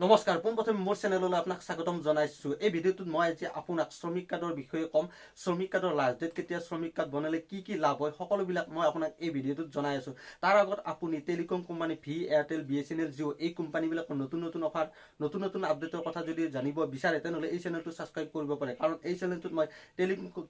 নমস্কাৰ পোনপ্ৰথমে মোৰ চেনেললৈ আপোনাক স্বাগতম জনাইছোঁ। এই ভিডিঅ'টোত মই আজি আপোনাক শ্ৰমিক কাৰ্ডৰ বিষয়ে ক'ম। শ্ৰমিক কাৰ্ডৰ লাষ্ট ডেট কেতিয়া, শ্ৰমিক কাৰ্ড বনালে কি লাভ হয়, সকলোবিলাক মই আপোনাক এই ভিডিঅ'টোত জনাই আছোঁ। তাৰ আগত আপুনি telecom company V, Airtel, BSNL, Jio' এই কোম্পানীবিলাকৰ নতুন অফাৰ, নতুন আপডেটৰ কথা যদি জানিব বিচাৰে তেনেহ'লে এই চেনেলটো ছাবস্ক্ৰাইব কৰিব পাৰে। কাৰণ এই চেনেলটোত মই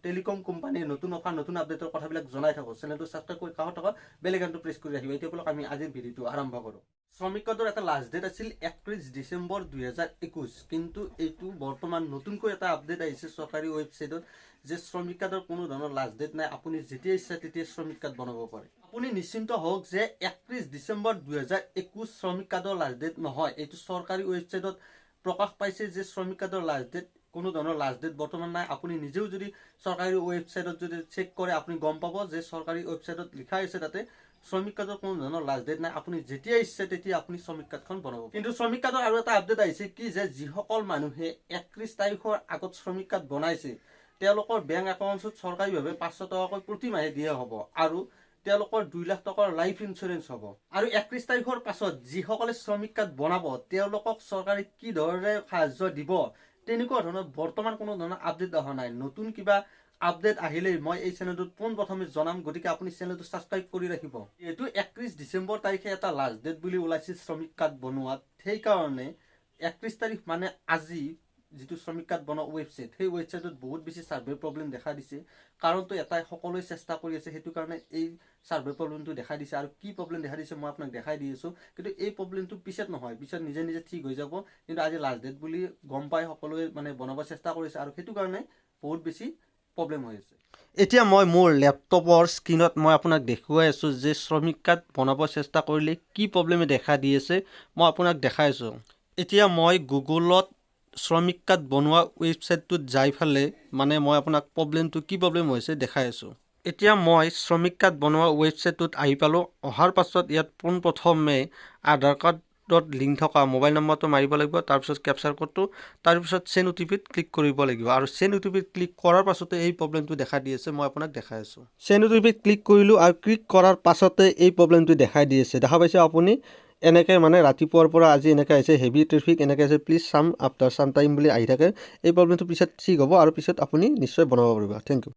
টেলিকম কোম্পানীৰ নতুন অফাৰ, নতুন আপডেটৰ কথাবিলাক জনাই থাকোঁ। চেনেলটো ছাবস্ক্ৰাইব কৰি কাষত থকা বেল আইকনটো প্ৰেছ কৰি ৰাখিব। এতিয়া বলক আমি আজিৰ ভিডিঅ'টো আৰম্ভ কৰোঁ। শ্ৰমিক কাৰ্ডৰ এটা লাষ্ট ডেট আছিল 31 ডিচেম্বৰ 2021, কিন্তু এইটো বৰ্তমান নতুনকৈ এটা আপডেট আহিছে চৰকাৰী ৱেবছাইটত যে শ্ৰমিক কাৰ্ডৰ কোনো ধৰণৰ লাষ্ট ডেট নাই। আপুনি যেতিয়া ইচ্ছা তেতিয়া শ্ৰমিক কাৰ্ড বনাব পাৰে। আপুনি নিশ্চিন্ত হওক যে 31 ডিচেম্বৰ 2021 শ্ৰমিক কাৰ্ডৰ লাষ্ট ডেট নহয়। এইটো চৰকাৰী ৱেবছাইটত প্ৰকাশ পাইছে যে শ্ৰমিক কাৰ্ডৰ লাষ্ট ডেট, কোনো ধৰণৰ লাষ্ট ডেট বৰ্তমান নাই। আপুনি নিজেও যদি চৰকাৰী ৱেবছাইটত যদি চেক কৰে আপুনি গম পাব যে চৰকাৰী ৱেবছাইটত লিখা আছে তাতে শ্ৰমিক কাৰ্ডৰ কোনো ধৰণৰ লাষ্ট ডেট নাই। আপুনি যেতিয়া ইচ্ছা তেতিয়া আপুনি শ্ৰমিক কাৰ্ডখন বনাব। কিন্তু শ্ৰমিক কাৰ্ডৰ আৰু এটা আপডেট আহিছে কি যে যিসকল মানুহে 31 তাৰিখৰ আগত শ্ৰমিক কাৰ্ড বনাইছে তেওঁলোকৰ বেংক একাউণ্টত চৰকাৰীভাৱে 500 টকাকৈ প্ৰতি মাহে দিয়া হ'ব আৰু তেওঁলোকৰ 2 লাখ টকাৰ লাইফ ইঞ্চুৰেঞ্চ হ'ব। আৰু 31 তাৰিখৰ পাছত যিসকলে শ্ৰমিক কাৰ্ড বনাব তেওঁলোকক চৰকাৰে কি ধৰণে সাহায্য দিব তেনেকুৱা ধৰণৰ বৰ্তমান কোনো ধৰণৰ আপডেট অহা নাই। নতুন কিবা আপডেট আহিলেই মই এই চেনেলটোত পোনপ্ৰথমে জনাম, গতিকে আপুনি চেনেলটো ছাবস্ক্ৰাইব কৰি ৰাখিব। এইটো 31 ডিচেম্বৰ তাৰিখে এটা লাষ্ট ডেট বুলি ওলাইছিল শ্ৰমিক কাৰ্ড বনোৱাত, সেইকাৰণে 31 তাৰিখ মানে আজি যিটো শ্ৰমিক কাৰ্ড বনোৱা ৱেবছাইট, সেই ৱেবছাইটত বহুত বেছি ছাৰ্ভাৰ প্ৰব্লেম দেখা দিছে। কাৰণটো এটাই, সকলোৱে চেষ্টা কৰি আছে, সেইটো কাৰণে এই ছাৰ্ভাৰ প্ৰব্লেমটো দেখা দিছে। আৰু কি প্ৰব্লেম দেখা দিছে মই আপোনাক দেখাই দি আছোঁ, কিন্তু এই প্ৰব্লেমটো পিছত নহয়, পিছত নিজে ঠিক হৈ যাব। কিন্তু আজি লাষ্ট ডেট বুলি গম পাই সকলোৱে মানে বনাব চেষ্টা কৰিছে আৰু সেইটো কাৰণে বহুত বেছি প্ৰব্লেম হৈ আছে। এতিয়া মই মোৰ লেপটপৰ স্ক্ৰীণত মই আপোনাক দেখুৱাই আছোঁ যে শ্ৰমিক কাৰ্ড বনাব চেষ্টা কৰিলে কি প্ৰব্লেমে দেখা দি আছে, মই আপোনাক দেখাই আছোঁ। এতিয়া মই গুগলত শ্ৰমিক কাৰ্ড বনোৱা ৱেবছাইটটোত যাই ফালে মানে মই আপোনাক প্ৰব্লেমটো কি প্ৰব্লেম হৈছে দেখাই আছোঁ। এতিয়া মই শ্ৰমিক কাৰ্ড বনোৱা ৱেবছাইটটোত আহি পালোঁ। অহাৰ পাছত ইয়াত পোনপ্ৰথমে আধাৰ কাৰ্ডত লিংক থকা মোবাইল নম্বৰটো মাৰিব লাগিব, তাৰপিছত কেপচাৰ কোডটো, তাৰপিছত চেণ্ড OTP ক্লিক কৰিব লাগিব। আৰু চেণ্ড OTP ক্লিক কৰাৰ পাছতে এই প্ৰব্লেমটো দেখা দি আছে, মই আপোনাক দেখাই আছোঁ। চেণ্ড OTP ক্লিক কৰিলোঁ আৰু ক্লিক কৰাৰ পাছতে এই প্ৰব্লেমটো দেখাই দি আছে। দেখা পাইছে আপুনি এনেকৈ মানে ৰাতিপুৱাৰ পৰা আজি এনেকৈ আহিছে হেভি ট্ৰেফিক, এনেকৈ আছে প্লিজ চাম আফটাৰ চাম টাইম বুলি আহি থাকে। এই প্ৰব্লেমটো পিছত ঠিক হ'ব আৰু পিছত আপুনি নিশ্চয় বনাব পাৰিব। Thank U.